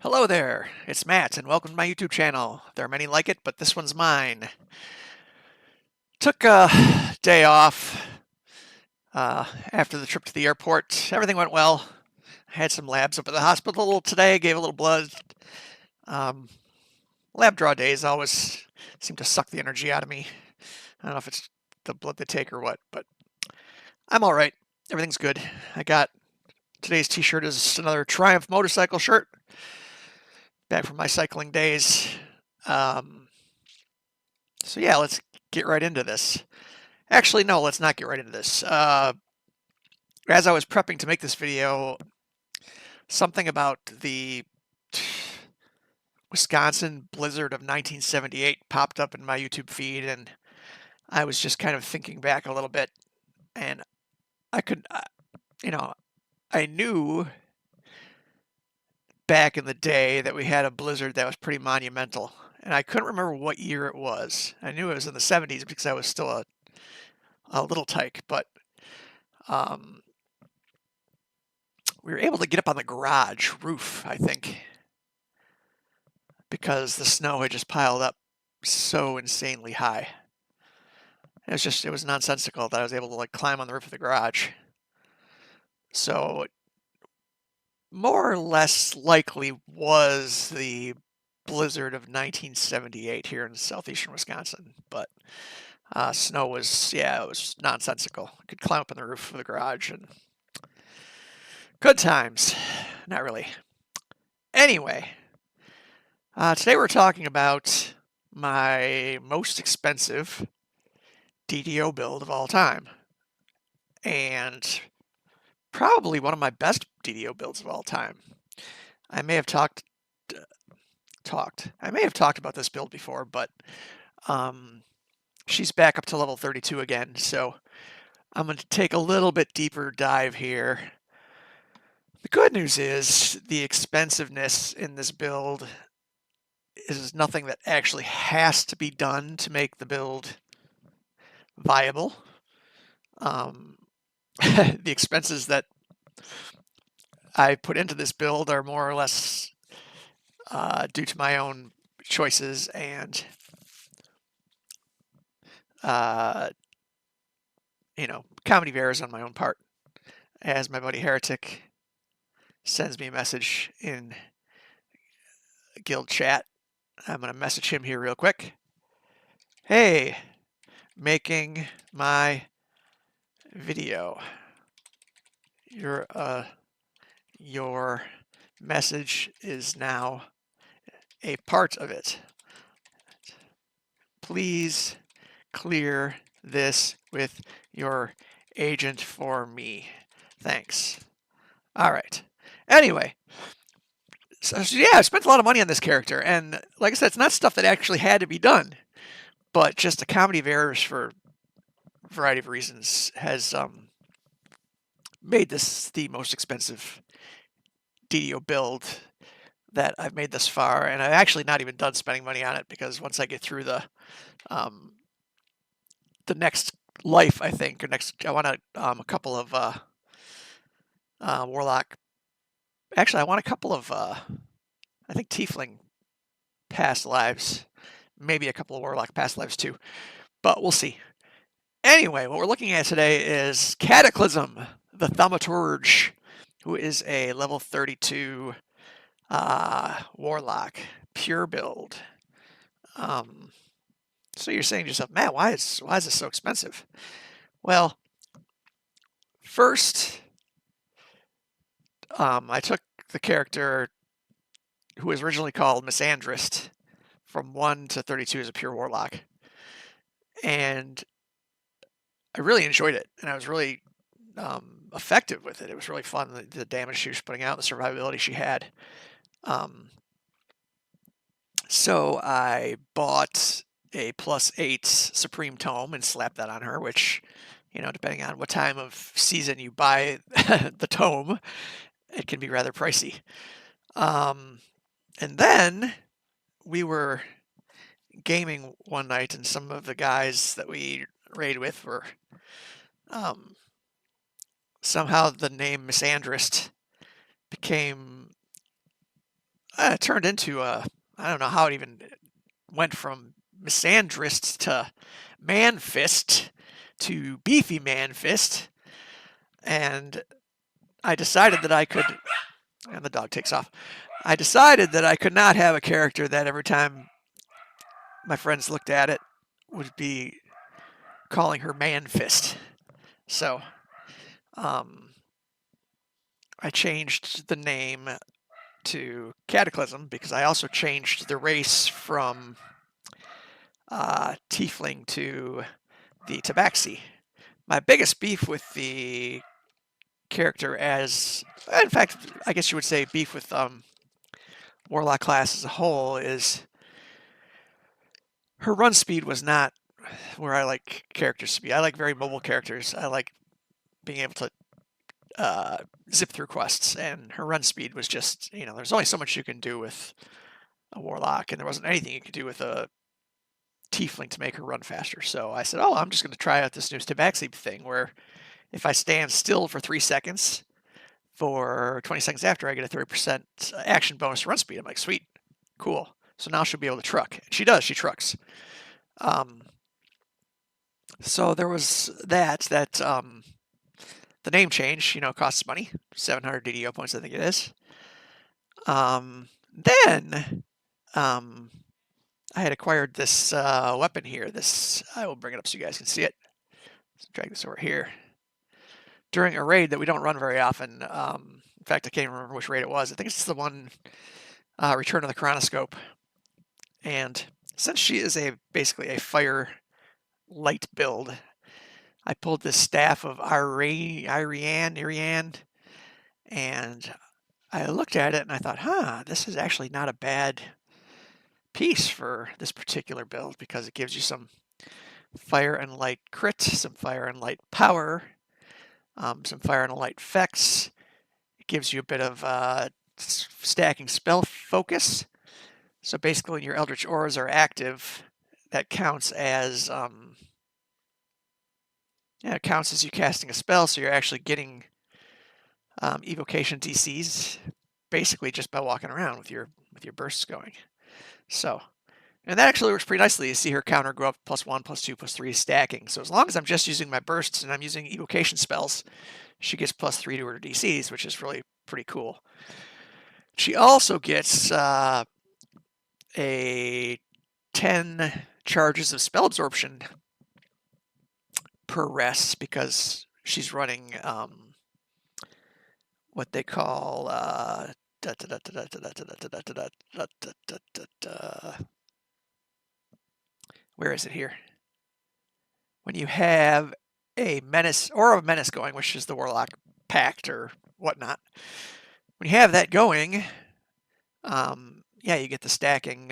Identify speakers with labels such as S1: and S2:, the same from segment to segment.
S1: Hello there, it's Matt, and welcome to my YouTube channel. There are many like it, but this one's mine. Took a day off after the trip to the airport. Everything went well. I had some labs up at the hospital today, gave a little blood. Um, Lab draw days always seem to suck the energy out of me. I don't know if it's the blood they take or what, but I'm all right. Everything's good. I got today's t-shirt is another Triumph motorcycle shirt, back from my cycling days. Um, So yeah, let's get right into this. Actually, no, let's not get right into this. As I was prepping to make this video, something about the Wisconsin blizzard of 1978 popped up in my YouTube feed, and I was just kind of thinking back a little bit, and I could, you know, I knew back in the day that we had a blizzard that was pretty monumental, and I couldn't remember what year it was. I knew it was in the 70s because I was still a little tyke, but um, we were able to get up on the garage roof, I think, because the snow had just piled up so insanely high. It was nonsensical that I was able to like climb on the roof of the garage. So more or less likely was the blizzard of 1978 here in southeastern Wisconsin, but snow was, yeah, it was nonsensical. I could climb up on the roof of the garage and good times. Not really. Anyway, today we're talking about my most expensive DDO build of all time, and probably one of my best DDO builds of all time. I may have I may have talked about this build before, but um, she's back up to level 32 again, so I'm going to take a little bit deeper dive here. The good news is the expensiveness in this build is nothing that actually has to be done to make the build viable. The expenses that I put into this build are more or less due to my own choices and uh, comedy of errors on my own part. As my buddy Heretic sends me a message in guild chat, I'm gonna message him here real quick. Hey, making my video. Your message is now a part of it. Please clear this with your agent for me. Thanks. All right. Anyway, so yeah, I spent a lot of money on this character, and like I said, it's not stuff that actually had to be done, but just a comedy of errors for a variety of reasons has made this the most expensive DDO build that I've made thus far, and I'm actually not even done spending money on it because once I get through um, the next life, I think, or next, I want a couple of Warlock. Actually, I want a couple of I think Tiefling past lives, maybe a couple of Warlock past lives too, but we'll see. Anyway, what we're looking at today is Cataclysm, the Thaumaturge, who is a level 32 Warlock, pure build. So you're saying to yourself, man, why is this so expensive? Well, first, I took the character who was originally called Misandrist from 1 to 32 as a pure Warlock, and I really enjoyed it, and I was really effective with it. It was really fun, the damage she was putting out, the survivability she had. So I bought a +8 Supreme Tome and slapped that on her, which, depending on what time of season you buy the tome, it can be rather pricey. And then we were gaming one night, and some of the guys that we raid with were somehow the name Misandrist became turned into a, I don't know how it even went from Misandrist to Man-Fist to Beefy Man-Fist, and I decided that I could, and the dog takes off. I decided that I could not have a character that every time my friends looked at it would be calling her Man-Fist. So I changed the name to Cataclysm because I also changed the race from Tiefling to the Tabaxi. My biggest beef with the character as, in fact, I guess you would say beef with Warlock class as a whole is her run speed was not where I like characters to be. I like very mobile characters. I like being able to zip through quests, and her run speed was just, there's only so much you can do with a Warlock, and there wasn't anything you could do with a Tiefling to make her run faster. So I said, oh, I'm just going to try out this new Tabaxi thing where if I stand still for 3 seconds, for 20 seconds after, I get a 30% action bonus to run speed. I'm like, sweet, cool. So now she'll be able to truck. And she does, she trucks. So there was that the name change, costs money, 700 DDO points, I think it is. Then I had acquired this weapon here. I will bring it up so you guys can see it. Let's drag this over here. During a raid that we don't run very often, in fact, I can't even remember which raid it was. I think it's the one, Return of the Chronoscope. And since she is basically a fire light build, I pulled this staff of Irian, and I looked at it and I thought, this is actually not a bad piece for this particular build because it gives you some fire and light crit, some fire and light power, some fire and light effects. It gives you a bit of stacking spell focus. So basically when your Eldritch Auras are active, that counts as it counts as you casting a spell, so you're actually getting evocation DCs basically just by walking around with your bursts going. So, and that actually works pretty nicely. You see her counter go up +1, +2, +3 stacking. So as long as I'm just using my bursts and I'm using evocation spells, she gets +3 to her DCs, which is really pretty cool. She also gets a 10 charges of spell absorption per rest because she's running what they call where is it here? When you have a menace or a menace going, which is the Warlock Pact or whatnot, when you have that going, you get the stacking.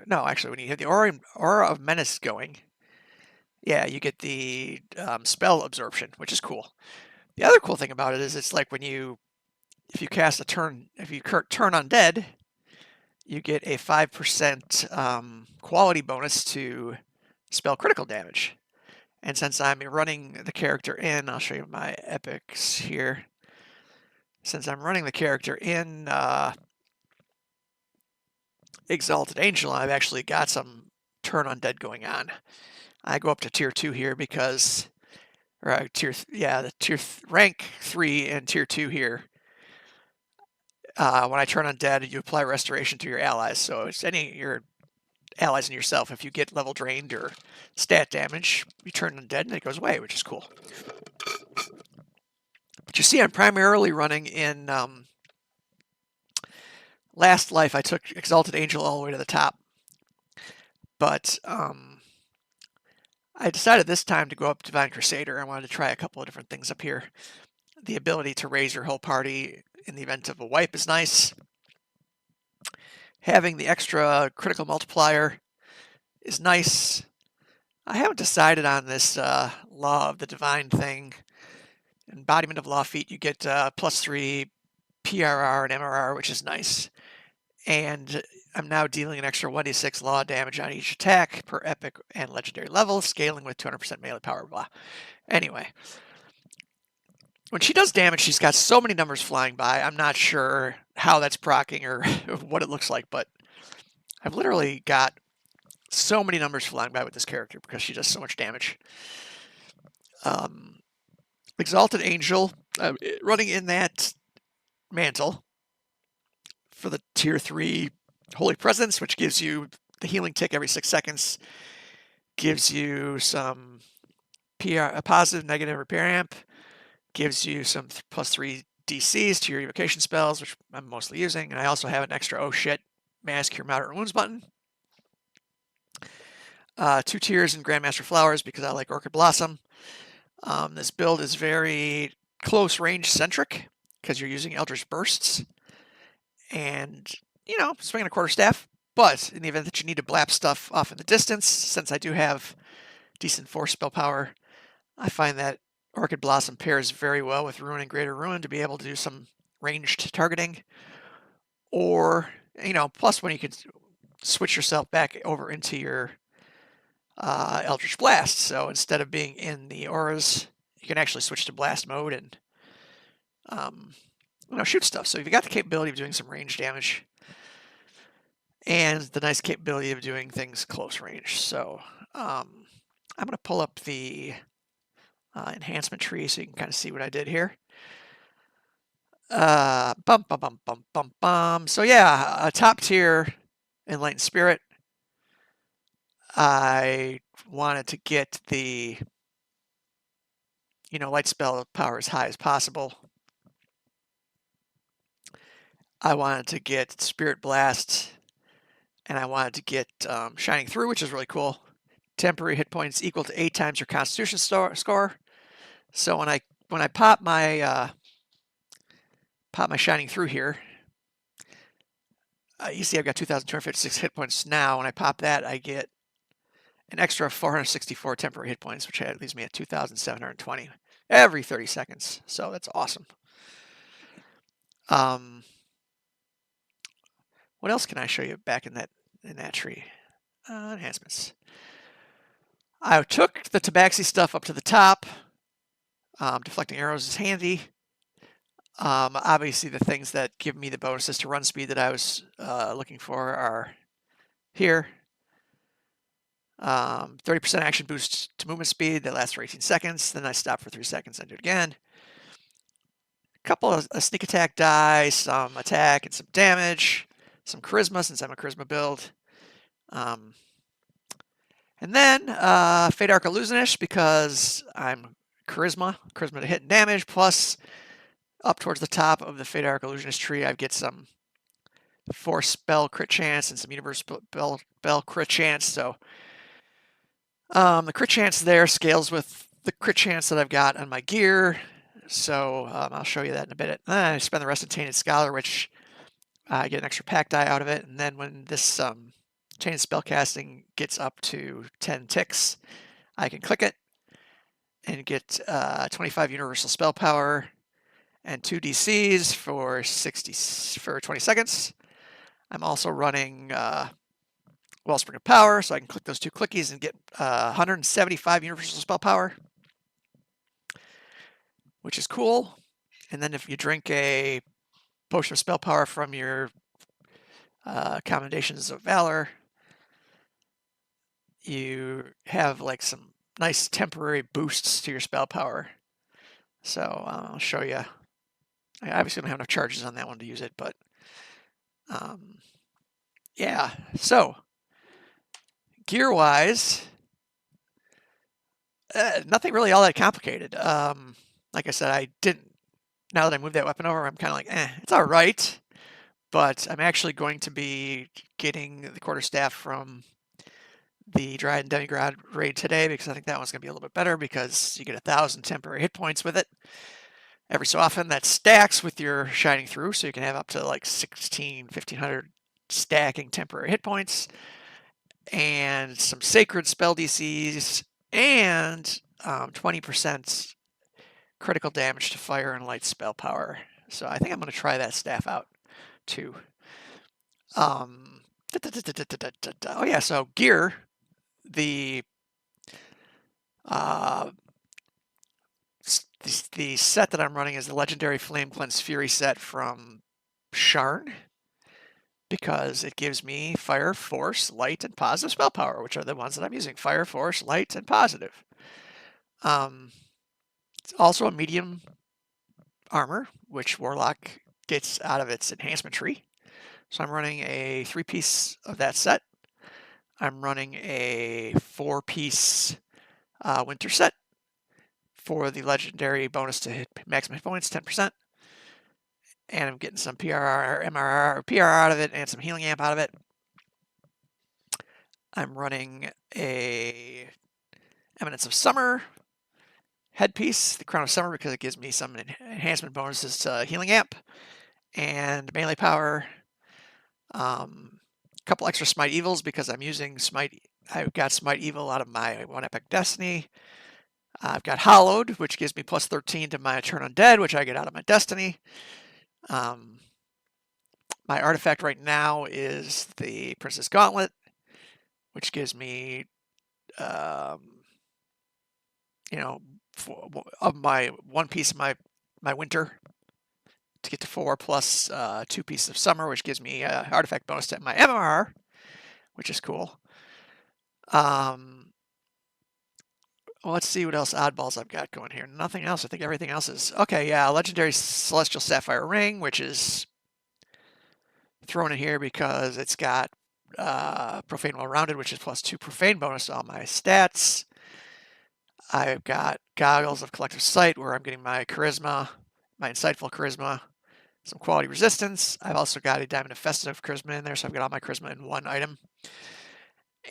S1: No, actually, when you have the aura of menace going, you get the spell absorption, which is cool. The other cool thing about it is it's like if you cast if you turn undead, you get a 5% quality bonus to spell critical damage. And since I'm running the character in, I'll show you my epics here. Since I'm running the character in Exalted Angel, I've actually got some turn undead going on. I go up to tier 2 here because, or rank 3 and tier 2 here. When I turn undead, you apply restoration to your allies. So it's your allies and yourself. If you get level drained or stat damage, you turn undead and it goes away, which is cool. But you see, I'm primarily running in Last Life. I took Exalted Angel all the way to the top. But I decided this time to go up Divine Crusader. I wanted to try a couple of different things up here. The ability to raise your whole party in the event of a wipe is nice. Having the extra critical multiplier is nice. I haven't decided on this Law of the Divine thing. Embodiment of Law feat, you get +3 PRR and MRR, which is nice. And I'm now dealing an extra 1d6 law damage on each attack per epic and legendary level, scaling with 200% melee power, blah. Anyway, when she does damage, she's got so many numbers flying by. I'm not sure how that's proccing or what it looks like, but I've literally got so many numbers flying by with this character because she does so much damage. Exalted Angel, running in that mantle for the tier 3 Holy Presence, which gives you the healing tick every 6 seconds, gives you some a positive, negative repair amp, gives you some +3 DCs to your evocation spells, which I'm mostly using, and I also have an extra oh shit mass cure moderate wounds button. 2 tiers in Grandmaster Flowers because I like Orchid Blossom. This build is very close range centric because you're using Eldritch Bursts and, swinging a quarterstaff. But in the event that you need to blap stuff off in the distance, since I do have decent force spell power, I find that Orchid Blossom pairs very well with Ruin and Greater Ruin to be able to do some ranged targeting. Or, plus when you can switch yourself back over into your Eldritch Blast. So instead of being in the auras, you can actually switch to blast mode and shoot stuff. So you've got the capability of doing some range damage and the nice capability of doing things close range. So I'm going to pull up the enhancement tree so you can kind of see what I did here. Bum, bum, bum, bum, bum, bum. So yeah, a top tier Enlightened Spirit. I wanted to get the light spell power as high as possible. I wanted to get Spirit Blast, and I wanted to get Shining Through, which is really cool. Temporary hit points equal to 8 times your Constitution score. So when I pop my Shining Through here, you see I've got 2,256 hit points now. When I pop that, I get an extra 464 temporary hit points, which leaves me at 2,720 every 30 seconds. So that's awesome. What else can I show you back in that tree? Enhancements. I took the Tabaxi stuff up to the top. Deflecting arrows is handy. Obviously, the things that give me the bonuses to run speed that I was looking for are here. 30% action boost to movement speed that lasts for 18 seconds. Then I stop for 3 seconds and do it again. A couple of sneak attack die, some attack and some damage, some charisma since I'm a charisma build. And then Fate Arc Illusionist because I'm charisma to hit and damage, plus up towards the top of the Fate Arc Illusionist tree, I get some force spell crit chance and some universe spell crit chance. So the crit chance there scales with the crit chance that I've got on my gear. So I'll show you that in a bit. I spend the rest of Tainted Scholar, which I get an extra pack die out of it. And then when this Tainted Spellcasting gets up to 10 ticks, I can click it and get 25 universal spell power and 2 DCs for 20 seconds. I'm also running Wellspring of Power, so I can click those 2 clickies and get 175 universal spell power, which is cool. And then if you drink a potion of spell power from your Commendations of Valor, you have like some nice temporary boosts to your spell power. So I'll show you. I obviously don't have enough charges on that one to use it, but yeah. So gear-wise, nothing really all that complicated. Like I said, I didn't. Now that I moved that weapon over, I'm kind of like, it's all right. But I'm actually going to be getting the quarterstaff from the Dryad and Demigod raid today because I think that one's going to be a little bit better because you get 1,000 temporary hit points with it. Every so often that stacks with your Shining Through, so you can have up to like 1,500 stacking temporary hit points and some sacred spell DCs and 20% critical damage to fire and light spell power. So I think I'm going to try that staff out too. Oh yeah, so gear, the The set that I'm running is the Legendary Flame Cleanse Fury set from Sharn, because it gives me Fire, Force, Light, and Positive spell power, which are the ones that I'm using. Fire, Force, Light, and Positive. It's also a medium armor, which Warlock gets out of its enhancement tree. So I'm running a 3-piece of that set. I'm running a 4-piece winter set for the legendary bonus to hit maximum hit points, 10%. And I'm getting some PRR, MRR, PRR out of it, and some healing amp out of it. I'm running a Eminence of Summer headpiece, the Crown of Summer, because it gives me some enhancement bonuses to healing amp and melee power. A couple extra Smite Evils because I'm using Smite. I've got Smite Evil out of my One Epic Destiny. I've got Hallowed, which gives me plus 13 to my Turn Undead, which I get out of my Destiny. My artifact right now is the Princess Gauntlet, which gives me, of my 1 piece of my winter to get to 4, plus 2 pieces of summer, which gives me artifact bonus to my MMR, which is cool. Well, let's see what else oddballs I've got going here. Nothing else. I think everything else is okay. Yeah, Legendary Celestial Sapphire Ring, which is thrown in here because it's got Profane Well-Rounded, which is plus 2 profane bonus to all my stats. I've got Goggles of Collective Sight, where I'm getting my charisma, my insightful charisma, some quality resistance. I've also got a Diamond of Festive charisma in there, so I've got all my charisma in one item.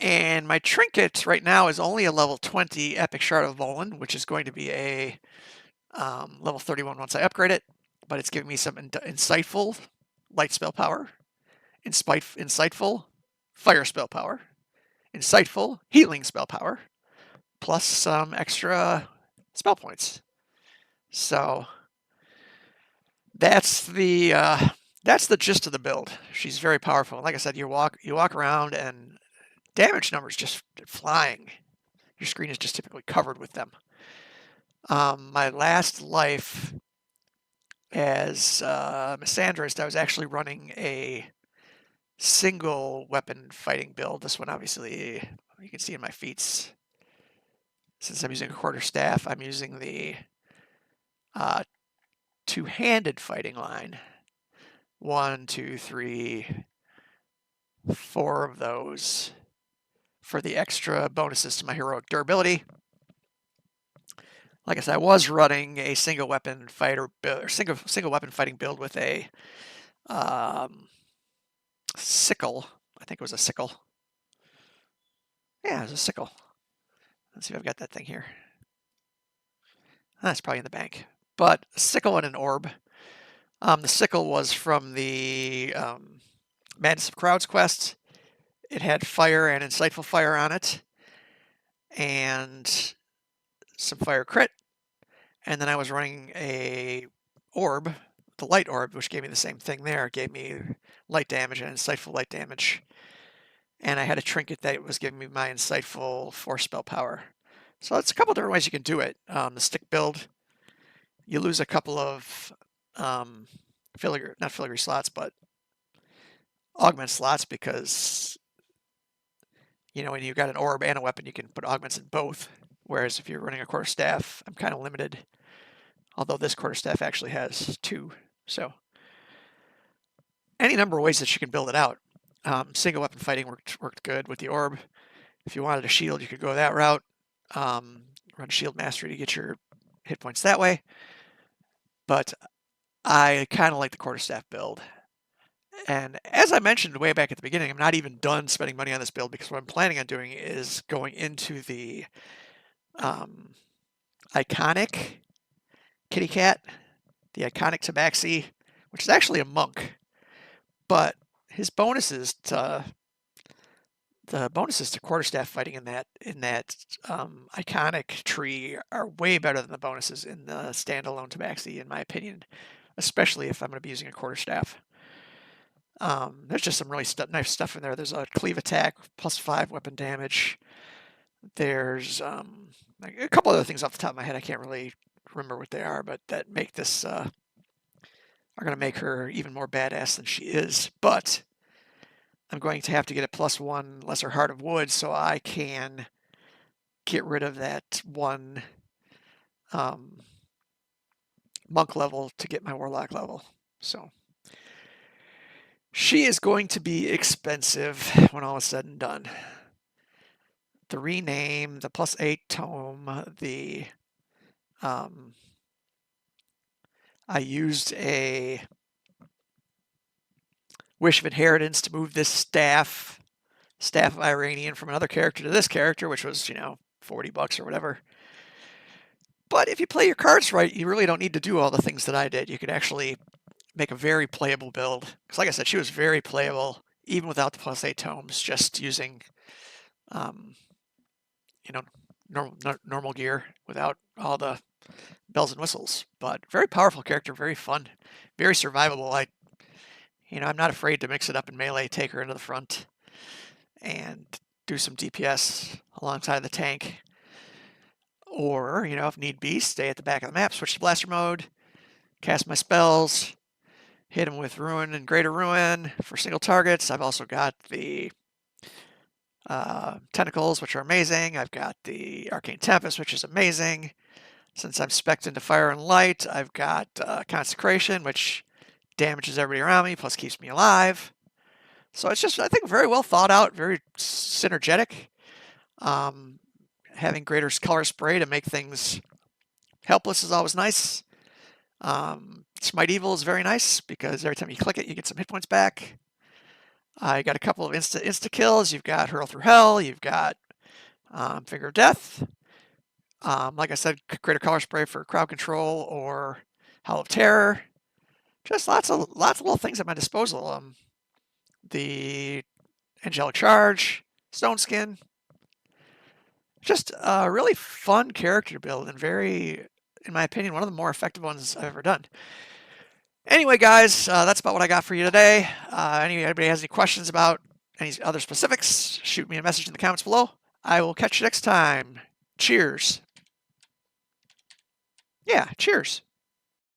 S1: And my trinket right now is only a level 20 Epic Shard of Volan, which is going to be a level 31 once I upgrade it. But it's giving me some insightful light spell power, insightful fire spell power, insightful healing spell power, plus some extra spell points. So that's the gist of the build. She's very powerful. Like I said, you walk around and damage numbers just flying. Your screen is just typically covered with them. My last life as Misandrist, I was actually running a single weapon fighting build. This one, obviously, you can see in my feats. Since I'm using a quarterstaff, I'm using the two-handed fighting line. 1, 2, 3, 4 of those for the extra bonuses to my heroic durability. Like I said, I was running a single weapon fighter or single weapon fighting build with a sickle. I think it was a sickle. Yeah, it was a sickle. Let's see if I've got that thing here. That's probably in the bank. But a sickle and an orb. The sickle was from the Madness of Crowds quest. It had fire and insightful fire on it, and some fire crit. And then I was running a orb, the light orb, which gave me the same thing there. It gave me light damage and insightful light damage. And I had a trinket that was giving me my insightful force spell power. So that's a couple different ways you can do it. The stick build, you lose a couple of not filigree slots, but augment slots, because when you've got an orb and a weapon, you can put augments in both. Whereas if you're running a quarterstaff, I'm kind of limited. Although this quarterstaff actually has 2. So any number of ways that you can build it out. Single weapon fighting worked good with the orb. If you wanted a shield, you could go that route. Run shield mastery to get your hit points that way. But I kind of like the quarterstaff build. And as I mentioned way back at the beginning, I'm not even done spending money on this build, because what I'm planning on doing is going into the iconic kitty cat, the iconic Tabaxi, which is actually a monk. But his bonuses to quarterstaff fighting in that iconic tree are way better than the bonuses in the standalone Tabaxi, in my opinion, especially if I'm going to be using a quarterstaff. There's just some really nice stuff in there. There's a cleave attack, plus 5 weapon damage. There's a couple other things off the top of my head I can't really remember what they are, but that make this are going to make her even more badass than she is. But I'm going to have to get a +1 Lesser Heart of Wood so I can get rid of that one monk level to get my warlock level. So she is going to be expensive when all is said and done. The rename, the +8 tome, the I used a Wish of Inheritance to move this Staff of Iranian from another character to this character, which was, $40 or whatever. But if you play your cards right, you really don't need to do all the things that I did. You could actually make a very playable build. Because like I said, she was very playable, even without the +8 tomes, just using, normal gear without all the bells and whistles. But very powerful character, very fun, very survivable. I'm not afraid to mix it up in melee, take her into the front, and do some DPS alongside the tank. Or, if need be, stay at the back of the map, switch to blaster mode, cast my spells, hit them with Ruin and Greater Ruin for single targets. I've also got the Tentacles, which are amazing. I've got the Arcane Tempest, which is amazing. Since I'm spec'd into Fire and Light, I've got Consecration, which damages everybody around me, plus keeps me alive. So it's just, I think, very well thought out, very synergetic. Having greater color spray to make things helpless is always nice. Smite Evil is very nice because every time you click it, you get some hit points back. You got a couple of insta kills. You've got Hurl Through Hell. You've got Finger of Death. Like I said, greater color spray for crowd control or Howl of Terror. Just lots of little things at my disposal. The Angelic Charge, Stone Skin. Just a really fun character build and very, in my opinion, one of the more effective ones I've ever done. Anyway, guys, that's about what I got for you today. Anybody has any questions about any other specifics, shoot me a message in the comments below. I will catch you next time. Cheers. Yeah, cheers.